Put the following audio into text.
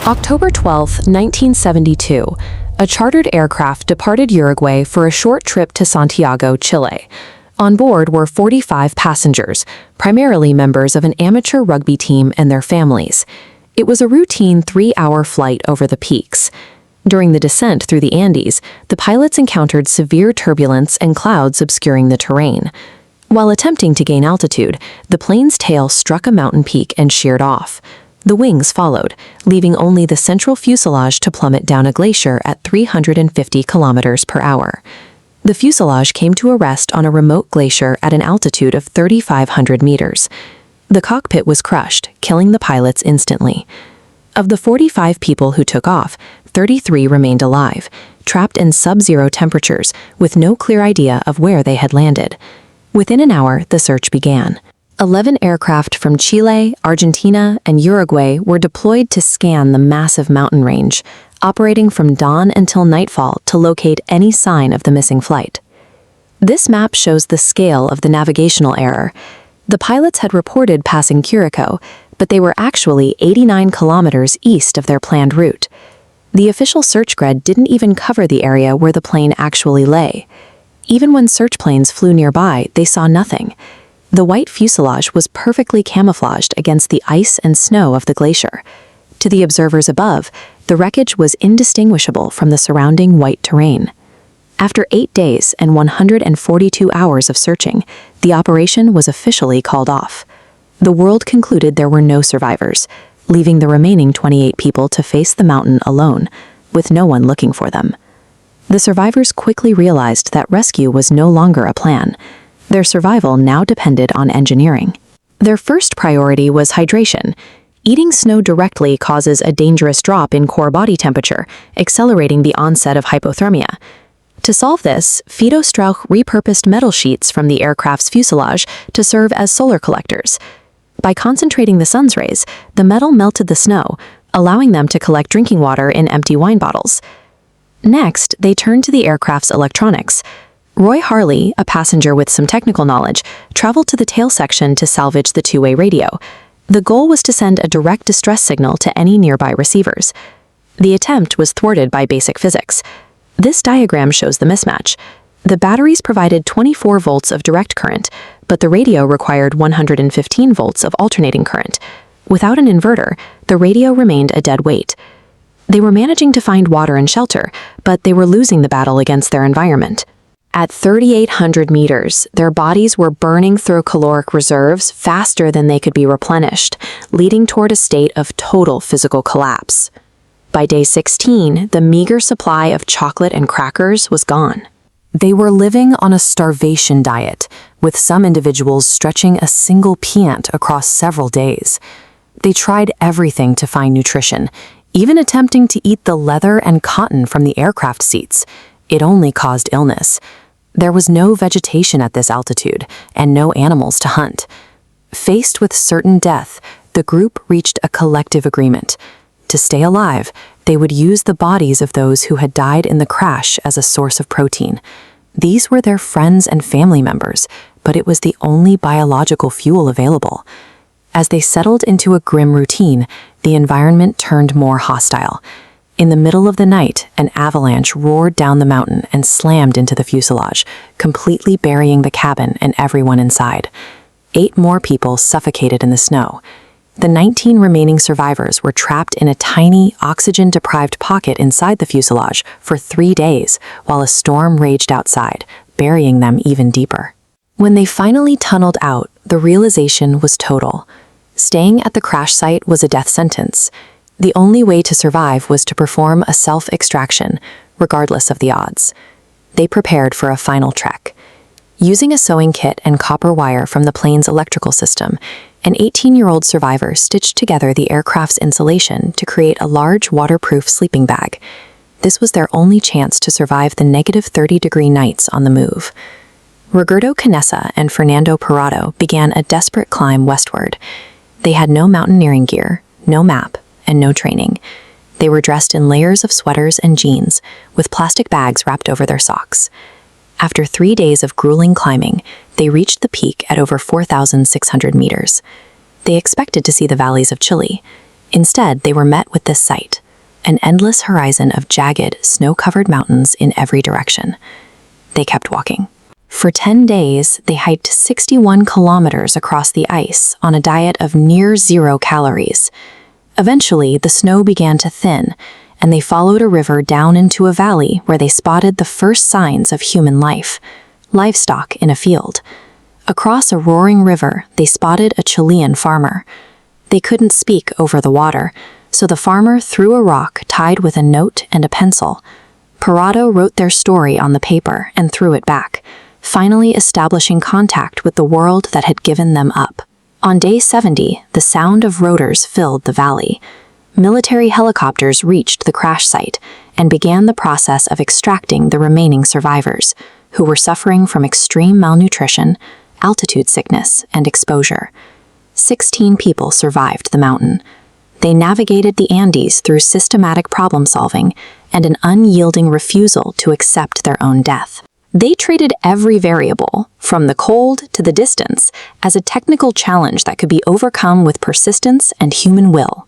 October 12, 1972, a chartered aircraft departed Uruguay for a short trip to Santiago, Chile. On board were 45 passengers, primarily members of an amateur rugby team and their families. It was a routine 3-hour flight over the peaks. During the descent through the Andes, the pilots encountered severe turbulence and clouds obscuring the terrain. While attempting to gain altitude, the plane's tail struck a mountain peak and sheared off. The wings followed, leaving only the central fuselage to plummet down a glacier at 350 kilometers per hour. The fuselage came to a rest on a remote glacier at an altitude of 3,500 meters. The cockpit was crushed, killing the pilots instantly. Of the 45 people who took off, 33 remained alive, trapped in sub-zero temperatures with no clear idea of where they had landed. Within an hour, the search began. 11 aircraft from Chile, Argentina, and Uruguay were deployed to scan the massive mountain range, operating from dawn until nightfall to locate any sign of the missing flight. This map shows the scale of the navigational error. The pilots had reported passing Curacao, but they were actually 89 kilometers east of their planned route. The official search grid didn't even cover the area where the plane actually lay. Even when search planes flew nearby, they saw nothing. The white fuselage was perfectly camouflaged against the ice and snow of the glacier. To the observers above, the wreckage was indistinguishable from the surrounding white terrain. After 8 days and 142 hours of searching, the operation was officially called off. The world concluded there were no survivors, leaving the remaining 28 people to face the mountain alone, with no one looking for them. The survivors quickly realized that rescue was no longer a plan. Their survival now depended on engineering. Their first priority was hydration. Eating snow directly causes a dangerous drop in core body temperature, accelerating the onset of hypothermia. To solve this, Fido Strauch repurposed metal sheets from the aircraft's fuselage to serve as solar collectors. By concentrating the sun's rays, the metal melted the snow, allowing them to collect drinking water in empty wine bottles. Next, they turned to the aircraft's electronics. Roy Harley, a passenger with some technical knowledge, traveled to the tail section to salvage the two-way radio. The goal was to send a direct distress signal to any nearby receivers. The attempt was thwarted by basic physics. This diagram shows the mismatch. The batteries provided 24 volts of direct current, but the radio required 115 volts of alternating current. Without an inverter, the radio remained a dead weight. They were managing to find water and shelter, but they were losing the battle against their environment. At 3,800 meters, their bodies were burning through caloric reserves faster than they could be replenished, leading toward a state of total physical collapse. By day 16, the meager supply of chocolate and crackers was gone. They were living on a starvation diet, with some individuals stretching a single pant across several days. They tried everything to find nutrition, even attempting to eat the leather and cotton from the aircraft seats. It only caused illness. There was no vegetation at this altitude, and no animals to hunt. Faced with certain death, the group reached a collective agreement. To stay alive, they would use the bodies of those who had died in the crash as a source of protein. These were their friends and family members, but it was the only biological fuel available. As they settled into a grim routine, the environment turned more hostile. In the middle of the night, an avalanche roared down the mountain and slammed into the fuselage, completely burying the cabin and everyone inside. 8 more people suffocated in the snow. The 19 remaining survivors were trapped in a tiny, oxygen-deprived pocket inside the fuselage for 3 days, while a storm raged outside, burying them even deeper. When they finally tunneled out, the realization was total. Staying at the crash site was a death sentence. The only way to survive was to perform a self-extraction, regardless of the odds. They prepared for a final trek. Using a sewing kit and copper wire from the plane's electrical system, an 18-year-old survivor stitched together the aircraft's insulation to create a large waterproof sleeping bag. This was their only chance to survive the negative 30-degree nights on the move. Roberto Canessa and Fernando Parrado began a desperate climb westward. They had no mountaineering gear, no map, and no training. They were dressed in layers of sweaters and jeans, with plastic bags wrapped over their socks. After 3 days of grueling climbing, they reached the peak at over 4,600 meters. They expected to see the valleys of Chile. Instead, they were met with this sight: an endless horizon of jagged, snow-covered mountains in every direction. They kept walking. For 10 days, they hiked 61 kilometers across the ice on a diet of near 0 calories. Eventually, the snow began to thin, and they followed a river down into a valley where they spotted the first signs of human life: livestock in a field. Across a roaring river, they spotted a Chilean farmer. They couldn't speak over the water, so the farmer threw a rock tied with a note and a pencil. Parrado wrote their story on the paper and threw it back, finally establishing contact with the world that had given them up. On day 70, the sound of rotors filled the valley. Military helicopters reached the crash site and began the process of extracting the remaining survivors, who were suffering from extreme malnutrition, altitude sickness, and exposure. 16 people survived the mountain. They navigated the Andes through systematic problem-solving and an unyielding refusal to accept their own death. They treated every variable, from the cold to the distance, as a technical challenge that could be overcome with persistence and human will.